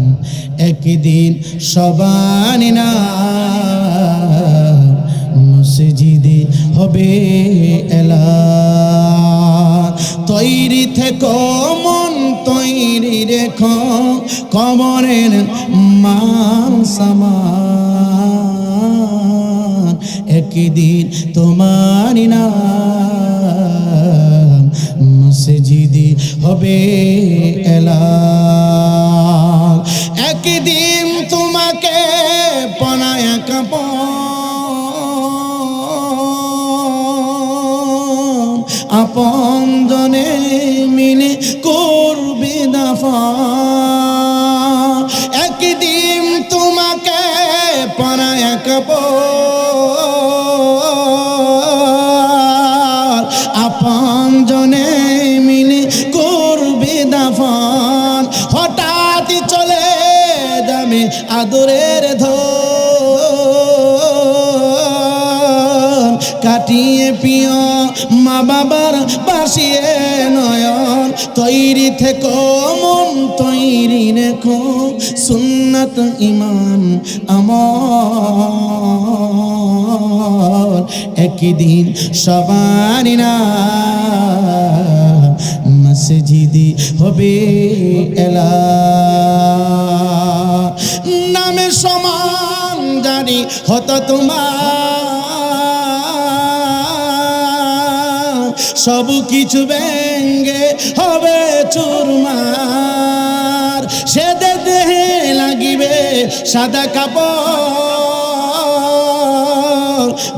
একদিন সবার নাম মসজিদে হবে এলান। তৈরি থেকো মন তৈরি রেখো কবরের মাল সামান, একদিন তোমার নাম মসজিদে হবে এলান। একদিন তোমাকে পনায় কাপন আপন জনে মিলে করবে দাফন, একদিন তোমাকে পনায় কাপন আপন জনে মিলে করবে দাফন। হঠাৎ চলে যাবে আদরের ধন, কাটিয়ে প্রিয় মা বাবার বাসিয়ে নয়ন। তৈরি থেকো মন তৈরি রেখো সুন্নাত ইমান আমল, একদিন সবার নাম মসজিদে হবে এলান। নামে সমান জানি হতো তোমার, সব কিছু ভেঙ্গে হবে চুরমার। সেদে দেহে লাগিবে সাদা কাপড়,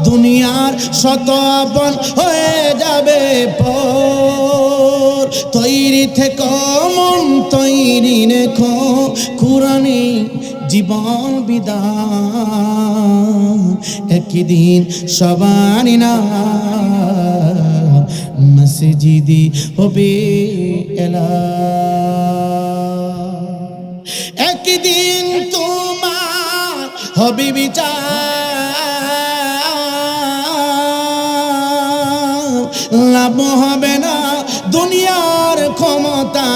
দুনিয়ার শত আপন হয়ে যাবে পর। তৈরি থেকো মন তৈরি রেখো কুরআনে জীবন বিধান, একদিন সবার নাম মসজিদে হবে এলান। একদিন তোমার হবে বিচার, লাভ হবে না দুনিয়ার ক্ষমতা।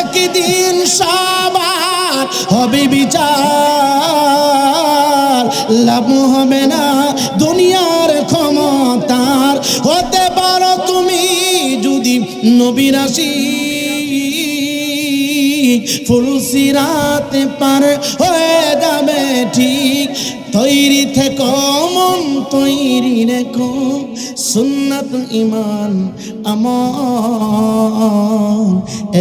একদিন সবার হবে বিচার, লাভ হবে না দুনিয়ার ক্ষমতার। হতে পারো তুমি যদি নবী রাশি, ফুলসিরাতে পার হয়ে যাবে ঠিক। তৈরি থেকো মন তৈরি রেখো সুন্নাত ইমান আমল,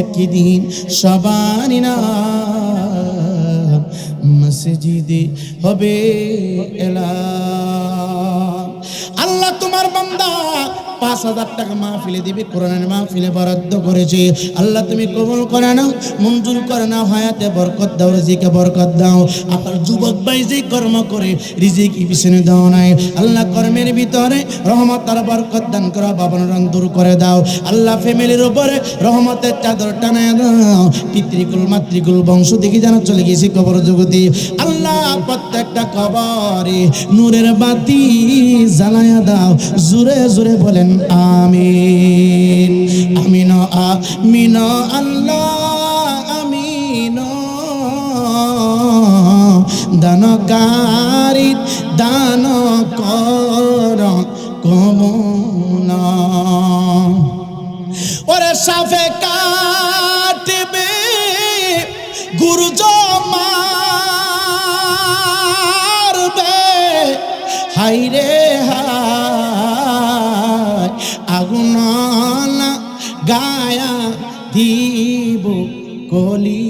একদিন সবার নাম মসজিদে হবে এলান। আল্লাহ তোমার বান্দা 5,000 টাকা মাহফিলে দিবে, কোরআনের মাহফিলে বরাদ্দ করেছে। আল্লাহ তুমি কবুল করে নাও, মঞ্জুর করে নাও, হায়াতে বরকত দাও, রিজিকে বরকত দাও। আমার যুবক ভাই যে কর্ম করে রিজিক পিছনে দাও নাই, আল্লাহ কর্মের ভিতরে রহমত আর বরকত দান করো, বাবার রং দূর করে দাও। আল্লাহ ফ্যামিলির উপরে রহমতের চাদর টানায় দাও। পিতৃকুল মাতৃকুল বংশ দেখি যেন চলে গেছি কবর জগতে। আল্লাহ প্রত্যেকটা কবরে নূরের বাতি জ্বালায়া দাও। জোরে জোরে বলেন আমিন। আমিন আমিন আল্লাহ আমিন। দানকারী দান কর কমনা, ওরে সাফে কাটবে গুরু জমা রে হায় আগুন না গায়া দিব কলি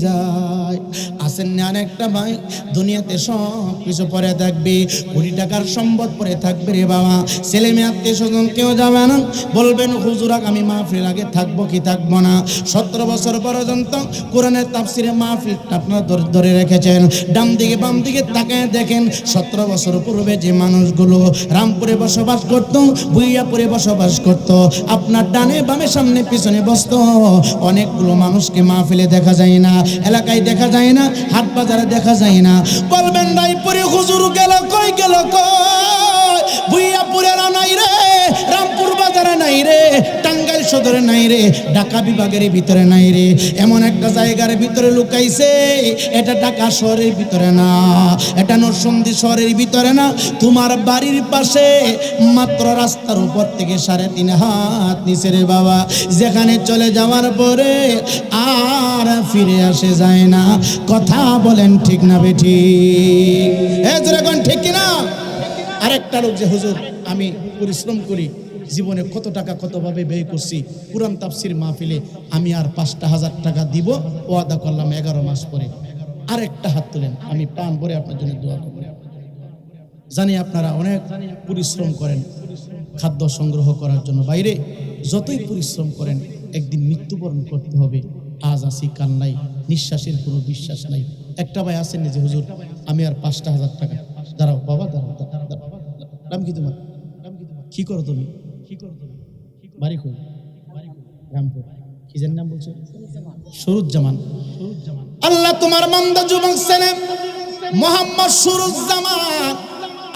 যায়। আসেন না একটা ভাই, দুনিয়াতে সব কিছু পরে থাকবে, কোটি টাকার সম্পদ পরে থাকবে রে বাবা, ছেলে মেয়ে আত্মীয় স্বজন কেউ যাবে না, বলবেন হুজুর আমি মাহফিল আগে থাকবো কি থাকবো না। 17 বছর পর্যন্ত কোরআনের তাফসিরে মাহফিলটা আপনারা ধরে রেখেছেন, ডান দিকে বাম দিকে তাকায় দেখেন 17 বছর পূর্বে যে মানুষগুলো রামপুরে বসবাস করত, ভুইয়াপুরে বসবাস করত, আপনার ডানে বামে সামনে পিছনে বসতো, অনেকগুলো মানুষকে মাহফিলে দেখা যায় না, এলাকায় দেখা যায় না, হাট বাজারে দেখা যায় না। বলবেন রায়পুরে হুজুর গেল কই, গেল কই, ভুইয়াপুরে নাই রে, রামপুর বাজারে নাই রে, টাঙ্গাইল সদরে নাই রে, ঢাকা বিভাগের ভিতরে নাই রে, এমন একটা জায়গার ভিতরে লুকাইছে। এটা ঢাকা শহরের ভিতরে না, এটা নরসিংদী শহরের ভিতরে না, তোমার বাড়ির পাশে মাত্র রাস্তার উপর থেকে 3.5 হাত নিচে রে বাবা, যেখানে চলে যাওয়ার পরে আর ফিরে আসে যায় না। কথা বলেন ঠিক না বেঠি? যেরকম ঠিক কিনা? আরেকটা লোক যে হুজুর আমি পরিশ্রম করি, জীবনে কত টাকা কতভাবে ব্যয় করছি, কুরআন তাফসির মাহফিলে আমি আর 5,000 টাকা দিব, ওয়াদা করলাম 11 মাস পরে। আরেকটা হাত তুলেন, আমি প্রাণ ভরে আপনার জন্য দোয়া করব। জানি আপনারা অনেক পরিশ্রম করেন খাদ্য সংগ্রহ করার জন্য, বাইরে যতই পরিশ্রম করেন একদিন মৃত্যুবরণ করতে হবে। আজ আসি কাল নাই, নিঃশ্বাসের কোনো বিশ্বাস নাই। একটা ভাই আসেন যে হুজুর আমি আর 5,000 টাকা, দাঁড়াও বাবা দাঁড়াও, নাম কি তোমার? কি করো তুমি? বাড়ি কই? রামপুর। কি জানি নাম বলছো? সুরুজ্জামান। আল্লাহ তোমার বান্দা যুবক ছেলে মোহাম্মদ সুরুজ্জামান,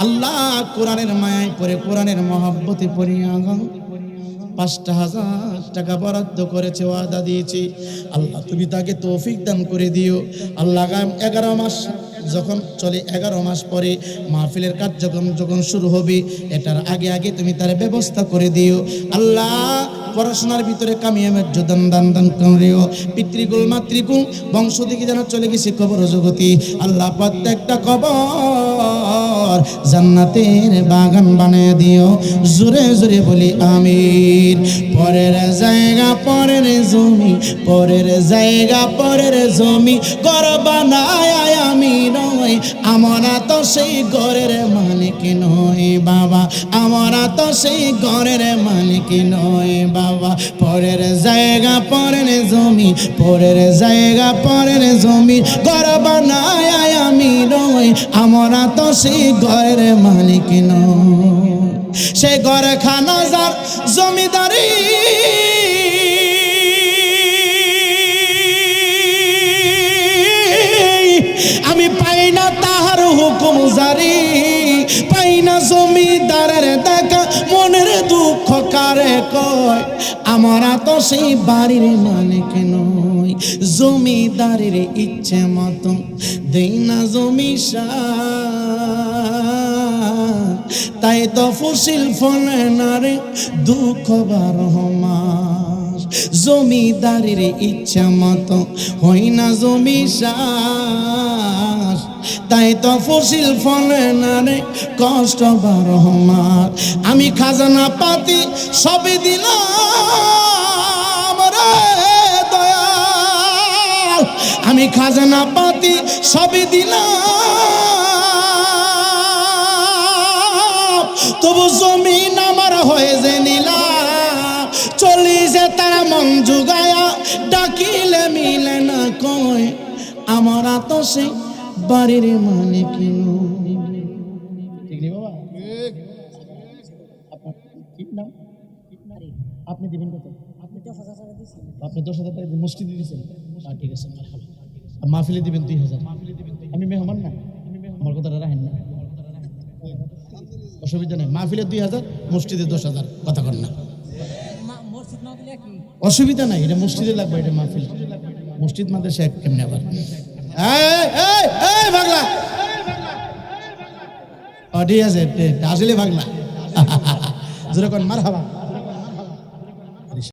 আল্লাহ কোরআনের মায়ায় পড়ে, কোরআনের মহব্বতে পড়ে 5,000 টাকা বরাদ্দ করেছে, ওয়াদা দিয়েছি। আল্লাহ তুমি তাকে তৌফিক দান করে দিও। আল্লাহ 11 মাস যখন চলে, 11 মাস পরে মাহফিলের কার্যক্রম যখন শুরু হবে, এটার আগে আগে তুমি তার ব্যবস্থা করে দিও। আল্লাহ পড়াশোনার ভিতরে কামিয়াবের যোদান দান করিও। পিতৃকুল মাতৃকুল বংশ থেকে যেন চলে গেছে কবর জগতি, আল্লাহ প্রত্যেকটা কবর জান্নাতের বাগান বানিয়ে দিও। জোরে জোরে বলি আমিন। পরের জায়গা পরের জমি, পরের জায়গা পরের জমি, ঘর বানায় আমি নয়, আমরা তো সেই ঘরের মালিক নয় বাবা, আমরা তো সেই ঘরের মালিক নয় বাবা। পরের জায়গা পরের জমি, পরের জায়গা পরের জমি, ঘর বানায় আমি নয়, আমরা তো সেই ঘরের মালিক নয়। সে ঘরে খানা যার জমিদারি, আমি পাই না তাহার হুকুম জারি, পাই না জমিদারের দেখা, মনের দুঃখ কারে কয়, আমরা তো সেই বাড়ির মালিক নই, জমিদারের ইচ্ছে মতো দেই না জমি তাই তো ফসিল ফলে না রে দুঃখ 12 মাস, জমিদারের ইচ্ছা মতো হই না জমি তাই তো ফসিল ফলে না রে কষ্ট 12 মাস। আমি খাজানা পাতি সবই দিলাম রে দয়াল, আমি খাজানা পাতি সবই দিলাম, তবু জমিন আমার হয়ে যে নিলাম, চলি যে তারা মন জুগায়া, ডাকিলে মিলে না কয়, আমরা তো সেই বাড়ির মালিক নই। ঠিক নেই বাবা? আপনি দিবেন কত? আপনি 10,000 টাকা মসজিদে দিয়েছেন, ঠিক আছে মাহফিলে দিবেন 2,000। আমি মেহমান না, আমার কথাটা রাখেন না, অসুবিধা নেই। মাহফিলে 2,000, মসজিদে 10,000, কথা কর না, অসুবিধা নাই। এটা মসজিদে লাগবে, এটা মাহফিল, মসজিদ মাদ্রাসা এক কেমনে আবার। ভাগলা ঠিক আছে, আসলে ভাগলা যেরকম মার হাবা।